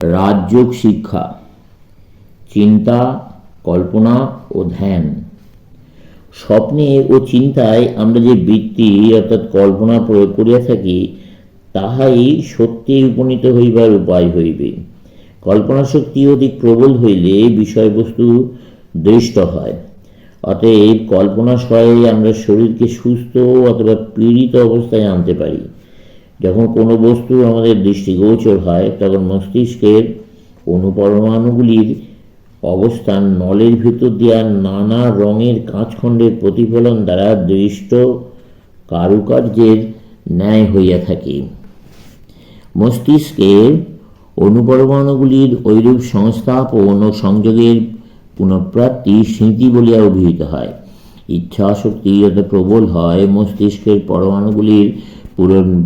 রাজযোগ শিক্ষা, চিন্তা, কল্পনা ও ধ্যান। স্বপ্নে ও চিন্তায় আমরা যে বৃত্তি অর্থাৎ কল্পনা প্রয়োগ করিয়া থাকি, তাহাই সত্যে উপনীত হইবার উপায় হইবে। কল্পনা শক্তি অধিক প্রবল হইলে বিষয়বস্তু দৃষ্ট হয়। অতএব কল্পনা সহায়ে আমরা শরীরকে সুস্থ অথবা পীড়িত অবস্থায় আনতে পারি। যখন কোনো বস্তু আমাদের দৃষ্টিগোচর হয়, তখন মস্তিষ্কের অণুপরমাণুগুলির অবস্থান নলের ভিতর দিয়া নানা রঙের কাঁচখণ্ডের প্রতিফলন দ্বারা দৃষ্ট কারুকার্যের ন্যায় হইয়া থাকে। মস্তিষ্কের অণুপরমাণুগুলির ঐরূপ সংস্থাপন ও সংযোগের পুনঃপ্রাপ্তি স্মৃতি বলিয়া অভিহিত হয়। ইচ্ছা শক্তি যত প্রবল হয়, মস্তিষ্কের পরমাণুগুলির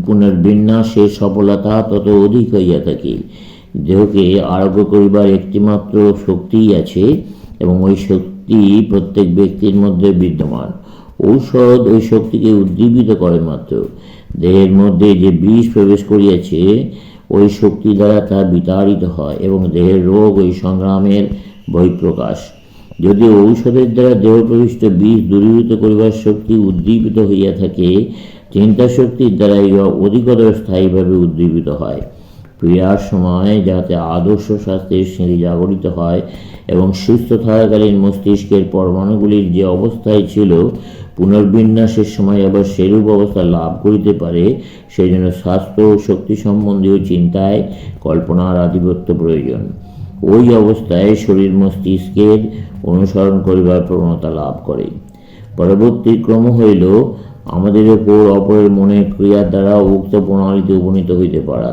পুনর্বিন্যাসের সফলতা তত অধিক হইয়া থাকে। দেহকে আরোগ্য করিবার একটিমাত্র শক্তিই আছে এবং ওই শক্তি প্রত্যেক ব্যক্তির মধ্যে বিদ্যমান। ঔষধ ওই শক্তিকে উদ্দীপিত করে মাত্র। দেহের মধ্যে যে বিষ প্রবেশ করিয়াছে, ওই শক্তি দ্বারা তা বিতাড়িত হয় এবং দেহের রোগ ওই সংগ্রামের বহিঃপ্রকাশ। যদি ঔষধের দ্বারা দেহপ্রবিষ্ট বিষ দূরীভূত করিবার শক্তি উদ্দীপিত হইয়া থাকে, চিন্তা শক্তির দ্বারা ইহা অধিকতর স্থায়ীভাবে উদ্দীপিত হয়। ক্রিয়ার সময় যাতে আদর্শ শাস্ত্রের স্মৃতি জাগরিত হয় এবং সুস্থ থাকাকালীন মস্তিষ্কের পরমাণুগুলির যে অবস্থায় ছিল, পুনর্বিন্যাসের সময় আবার সেরূপ অবস্থা লাভ করিতে পারে, সেই জন্য স্বাস্থ্য ও শক্তি সম্বন্ধীয় চিন্তায় কল্পনার আধিপত্য প্রয়োজন। ওই অবস্থায় শরীর মস্তিষ্কের অনুসরণ করিবার প্রবণতা লাভ করে। পরবর্তী ক্রম হইল আমাদের ওপর অপরের মনের ক্রিয়ার দ্বারা উক্ত প্রণালীতে উপনীত হইতে পারা।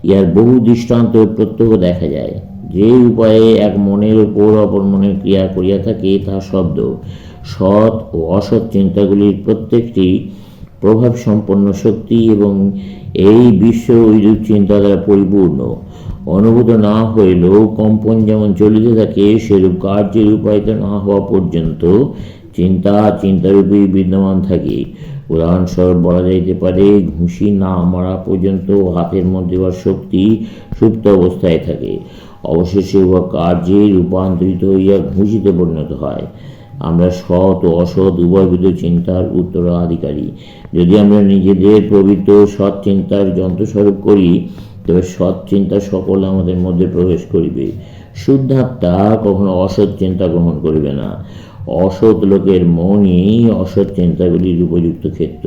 ইহার বহু দৃষ্টান্ত প্রত্যক্ষ দেখা যায়। যে উপায়ে এক মনের ওপর অপর মনের ক্রিয়া করিয়া থাকে, তাহা শব্দ। সৎ ও অসৎ চিন্তাগুলির প্রত্যেকটি প্রভাব সম্পন্ন শক্তি এবং এই বিশ্ব ঐরূপ চিন্তা দ্বারা পরিপূর্ণ। অনুভূত না হইলেও কম্পন যেমন চলিতে থাকে, সেরূপ কার্যের রূপায়িত না হওয়া পর্যন্ত চিন্তারূপেই বিদ্যমান থাকে। উদাহরণস্বরূপ বলা যাইতে পারে, ঘুষি না মারা পর্যন্ত হাতের মধ্যে উহার শক্তি সুপ্ত অবস্থায় থাকে। অবশেষে উহা কার্যে রূপান্তরিত হইয়া ঘুষিতে পরিণত হয়। আমরা সৎ ও অসৎ উভয়বিধ চিন্তার উত্তরাধিকারী। যদি আমরা নিজেদের পবিত্র সৎ চিন্তার যন্ত্রস্বরূপ করি, তবে সৎ চিন্তা সকল আমাদের মধ্যে প্রবেশ করিবে। শুদ্ধাত্মা কখনো অসৎ চিন্তা গ্রহণ করিবে না। অসৎ লোকের মনই অসৎ চিন্তাগুলির উপযুক্ত ক্ষেত্র।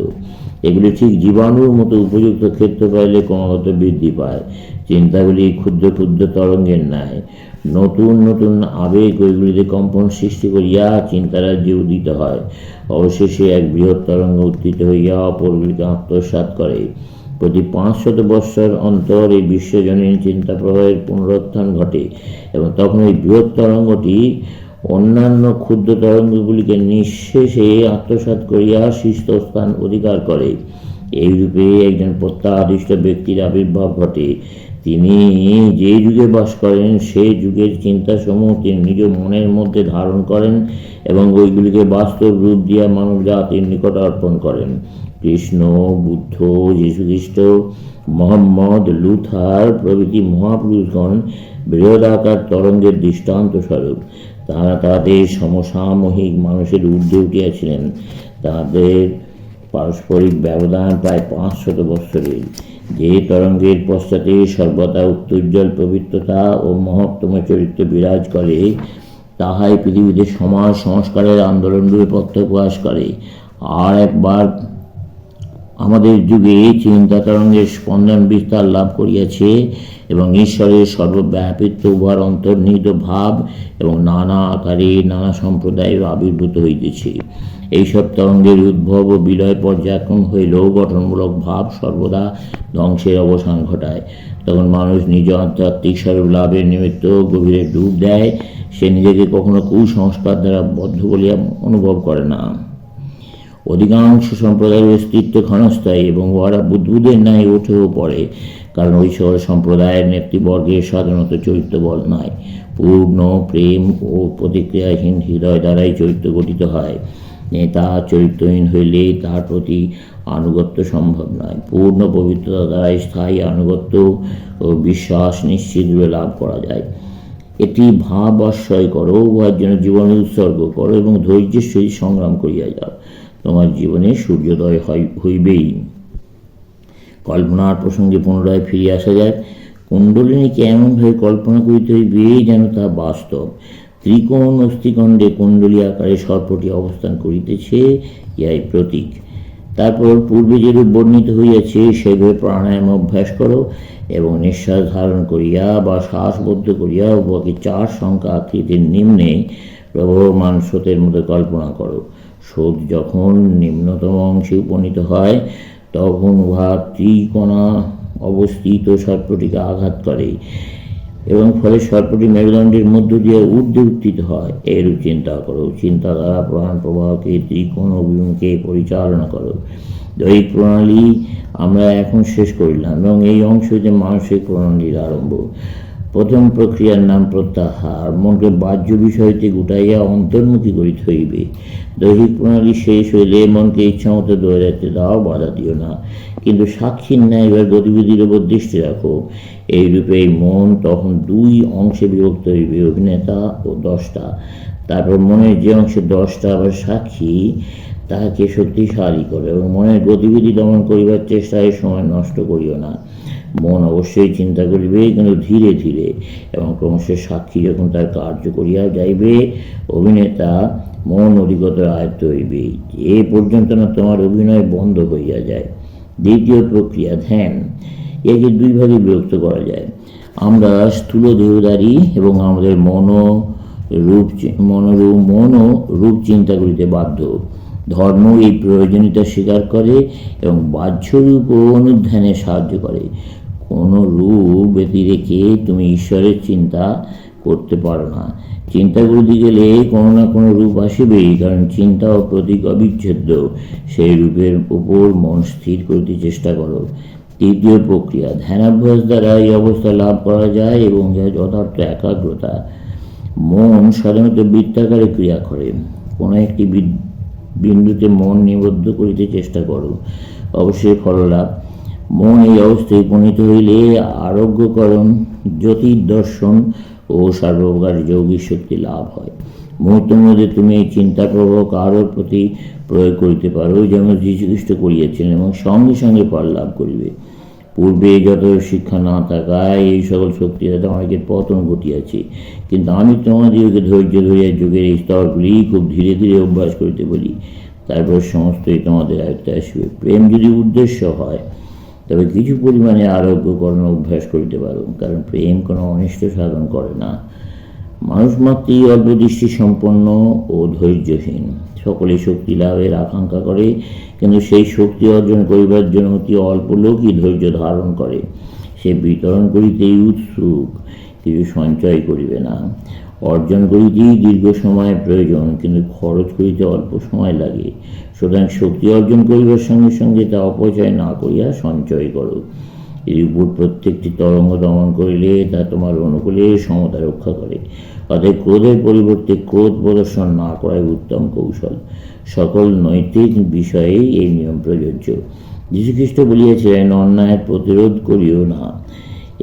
এগুলি ঠিক জীবাণুর মতো উপযুক্ত ক্ষেত্র পাইলে ক্রমাগত বৃদ্ধি পায়। চিন্তাগুলি ক্ষুদ্র ক্ষুদ্র তরঙ্গের ন্যায়। নতুন নতুন আবেগ ওইগুলিতে কম্পন সৃষ্টি করিয়া চিন্তারাজ্যে উদিত হয়। অবশেষে এক বৃহৎ তরঙ্গ উত্থিত হইয়া অপরগুলিকে আত্মসাৎ করে। প্রতি 500 বৎসর অন্তর এই বিশ্বজনীন চিন্তা প্রবাহের পুনরুত্থান ঘটে এবং তখন এই বৃহৎ তরঙ্গটি অন্যান্য ক্ষুদ্র তরঙ্গগুলিকে নিঃশেষে আত্মসাৎ করিয়া শীর্ষস্থান অধিকার করে। এইরূপে একজন প্রত্যাদিষ্ট ব্যক্তির আবির্ভাব ঘটে। তিনি যে যুগে বাস করেন, সেই যুগের চিন্তাসমূহ তিনি নিজ মনের মধ্যে ধারণ করেন এবং ওইগুলিকে বাস্তব রূপ দিয়া মানব জাতির নিকট অর্পণ করেন। কৃষ্ণ, বুদ্ধ, যীশুখ্রিস্ট, মোহাম্মদ, লুথার প্রভৃতি মহাপুরুষগণ বৃহদাকার তরঙ্গের দৃষ্টান্ত স্বরূপ। তাঁরা তাদের সমসাময়িক মানুষের ঊর্ধ্বে উঠিয়াছিলেন। তাদের পারস্পরিক ব্যবধান প্রায় 500 বৎসরের। যে তরঙ্গের পশ্চাতে সর্বদা উত্তোজ্জ্বল পবিত্রতা ও মহত্তম চরিত্র বিরাজ করে, তাহাই পৃথিবীতে সমাজ সংস্কারের আন্দোলনরূপে প্রকাশ করে। আর একবার আমাদের যুগে চিন্তা তরঙ্গের স্পন্দন বিস্তার লাভ করিয়াছে এবং ঈশ্বরের সর্বব্যাপিত্ব উহার অন্তর্নিহিত ভাব এবং নানা আকারে নানা সম্প্রদায়ের আবির্ভূত হইতেছে। এইসব তরঙ্গের উদ্ভব ও বিলয় পর্যায়ক্রম হইলেও গঠনমূলক ভাব সর্বদা ধ্বংসের অবসান ঘটায়। তখন মানুষ নিজ আধ্যাত্মিক স্বরূপ লাভের নিমিত্ত গভীরে ডুব দেয়। সে নিজেকে কখনো কুসংস্কার দ্বারা বদ্ধ বলিয়া অনুভব করে না। অধিকাংশ সম্প্রদায়ের অস্তিত্ব ক্ষণস্থায়ী এবং উহারা বুদ্বুদের ন্যায় ওঠেও পড়ে, কারণ ওই সকল সম্প্রদায়ের নেতৃবর্গের সাধারণত চরিত্রবল নাই। পূর্ণ প্রেম ও প্রতিক্রিয়াহীন হৃদয় দ্বারাই চরিত্র গঠিত হয়। নেতা চরিত্রহীন হইলে তার প্রতি আনুগত্য সম্ভব নয়। পূর্ণ পবিত্রতা দ্বারা স্থায়ী আনুগত্য ও বিশ্বাস নিশ্চিতভাবে লাভ করা যায়। এটি ভাব আশ্রয় করো, উহার জন্য জীবন উৎসর্গ করো এবং ধৈর্যের সহিত সংগ্রাম করিয়া যাও। তোমার জীবনে সূর্যোদয় হইবেই। কল্পনার প্রসঙ্গে পুনরায় ফিরে আসা যায়। কুণ্ডলিনীকে এমনভাবে কল্পনা করিতে হইবে যেন তা বাস্তব। ত্রিকোণ অস্থিখণ্ডে কুণ্ডলী আকারে সর্পটি অবস্থান করিতেছে, ইহাই প্রতীক। তারপর পূর্বে যেরূপ বর্ণিত হইয়াছে সেভাবে প্রাণায়াম অভ্যাস করো এবং নিঃশ্বাস ধারণ করিয়া বা শ্বাসবদ্ধ করিয়া উহাকে 4 সংখ্যা আকৃতির নিম্নে প্রবহমান স্রোতের মতো কল্পনা করো। স্রোত যখন নিম্নতম অংশে উপনীত হয় তখন উহা ত্রিকোণা অবস্থিত সর্পটিকে আঘাত করে এবং ফলে সর্পটি মেরুদণ্ডের মধ্য দিয়ে ঊর্ধ্বে উত্থিত হয়। এরূপ চিন্তা করো। চিন্তা দ্বারা প্রাণ প্রবাহকে ত্রিকোণ অভিমুখে পরিচালনা করো। দৈহিক প্রণালী আমরা এখন শেষ করিলাম এবং এই অংশ হইতে মানসিক প্রণালীর আরম্ভ। প্রথম প্রক্রিয়ার নাম প্রত্যাহার। মনকে বাহ্য বিষয়তে গুটাইয়া অন্তর্মুখী করিতে হইবে। দৈহিক প্রণালী শেষ হইলে মনকে ইচ্ছামতো দৌড়াইতে দাও, বাধা দিও না, কিন্তু সাক্ষীর ন্যায় এবার গতিবিধির উপর দৃষ্টি রাখো। এইরূপে এই মন তখন 2 অংশে বিভক্ত হইবে, অভিনেতা ও দ্রষ্টা। তারপর মনের যে অংশে দ্রষ্টা আবার সাক্ষী তাহাকে শক্তিশালী করে এবং মনের গতিবিধি দমন করিবার চেষ্টায় সময় নষ্ট করিও না। মন অবশ্যই চিন্তা করিবে, কিন্তু ধীরে ধীরে, এবং ক্রমশ সাক্ষী যখন তার কার্য করিয়া যাইবে, অভিনেতা মন অধিকতর আয়ত্ত হইবে, এ পর্যন্ত না তোমার অভিনয় বন্ধ হইয়া যায়। দ্বিতীয় প্রক্রিয়া ধ্যান। একে 2 ভাগে বিভক্ত করা যায়। আমরা স্থূল দেহধারী এবং আমাদের মনোরূপ চিন্তা করিতে বাধ্য। ধর্ম এই প্রয়োজনীয়তা স্বীকার করে এবং বাহ্যরূপ ও অনুধ্যানে সাহায্য করে। কোনো রূপ ব্যতিরেকে তুমি ঈশ্বরের চিন্তা করতে পারো না। চিন্তা করিতে গেলে কোনো না কোনো রূপ আসিবেই, কারণ চিন্তা ও প্রতীক অবিচ্ছেদ্য। সেই রূপের উপর মন স্থির করিতে চেষ্টা করো। তৃতীয় প্রক্রিয়া ধ্যানাভ্যাস দ্বারা এই অবস্থা লাভ করা যায় এবং যা যথার্থ একাগ্রতা। মন সাধারণত বৃত্তাকারে ক্রিয়া করে। কোনো একটি বিন্দুতে মন নিবদ্ধ করিতে চেষ্টা করো, অবশ্যই ফললাভ। মন এই অবস্থায় উপনীত হইলে আরোগ্যকরণ, জ্যোতির্দর্শন ও সর্বপ্রকার যৌগিক শক্তি লাভ হয়। মুহূর্তের মধ্যে তুমি এই চিন্তা প্রবাহ কারোর প্রতি প্রয়োগ করিতে পারো, যেমন যীশুখ্রিস্ট করিয়াছিলেন, এবং সঙ্গে সঙ্গে ফল লাভ করিবে। পূর্বে যত শিক্ষা না থাকায় এই সকল শক্তি দ্বারা অনেকের পতন ঘটিয়াছে, কিন্তু আমি তোমাদিগকে ধৈর্য ধরিয়া যুগের এই স্তরগুলি খুব ধীরে ধীরে অভ্যাস করিতে বলি। তারপর সমস্তই তোমাদের আয়ত্তে আসবে। প্রেম যদি উদ্দেশ্য হয় তবে কিছু পরিমাণে আরোগ্যকরণ অভ্যাস করিতে পারো, কারণ প্রেম কোনো অনিষ্ট সাধন করে না। মানুষ মাত্রই অল্পদৃষ্টি সম্পন্ন ও ধৈর্যহীন। সকলে শক্তি লাভের আকাঙ্ক্ষা করে, কিন্তু সেই শক্তি অর্জন করিবার জন্য অতি অল্প লোকই ধৈর্য ধারণ করে। সে বিতরণ করিতেই উৎসুক, কিছু সঞ্চয় করিবে না। অর্জন করিতেই দীর্ঘ সময় প্রয়োজন, কিন্তু খরচ করিতে অল্প সময় লাগে। সুতরাং শক্তি অর্জন করিবার সঙ্গে সঙ্গে তা অপচয় না করিয়া সঞ্চয় করো। এর উপর প্রত্যেকটি তরঙ্গ দমন করিলে তা তোমার অনুকূলে সমতা রক্ষা করে। অতএব ক্রোধের পরিবর্তে ক্রোধ প্রদর্শন না করাই উত্তম কৌশল। সকল নৈতিক বিষয়েই এই নিয়ম প্রযোজ্য। যীশুখ্রিস্ট বলিয়াছিলেন, অন্যায়ের প্রতিরোধ করিও না।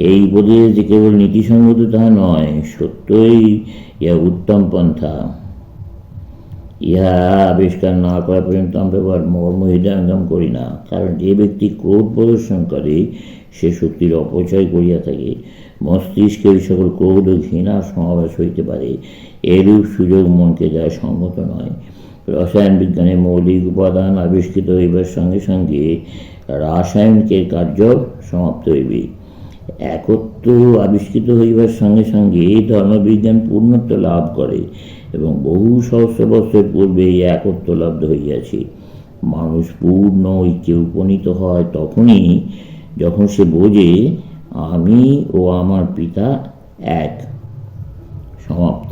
এই উপদেশ যে কেবল নীতিসঙ্গত তাহা নয়, সত্যই ইহা উত্তম পন্থা। ইহা আবিষ্কার না করা পর্যন্ত আমরা মর্ম হৃদয়ঙ্গম করি না, কারণ যে ব্যক্তি ক্রোধ প্রদর্শন করে সে শক্তির অপচয় করিয়া থাকে। মস্তিষ্কে ওই সকল ক্রোধ ও ঘৃণা সমাবেশ হইতে পারে। এরূপ সুযোগ মনকে দেওয়া সঙ্গত নয়। রসায়ন বিজ্ঞানের মৌলিক উপাদান আবিষ্কৃত হইবার সঙ্গে সঙ্গে রাসায়নিকের কার্য সমাপ্ত হইবে। একত্ব আবিষ্কৃত হইবার সঙ্গে সঙ্গে ধর্মবিজ্ঞান পূর্ণত্ব লাভ করে এবং বহু সহস্র বছর পূর্বে এই একত্ব লব্ধ হইয়াছে। মানুষ পূর্ণ ঐক্যে উপনীত হয় তখনই যখন সে বোঝে আমি ও আমার পিতা এক। সমাপ্ত।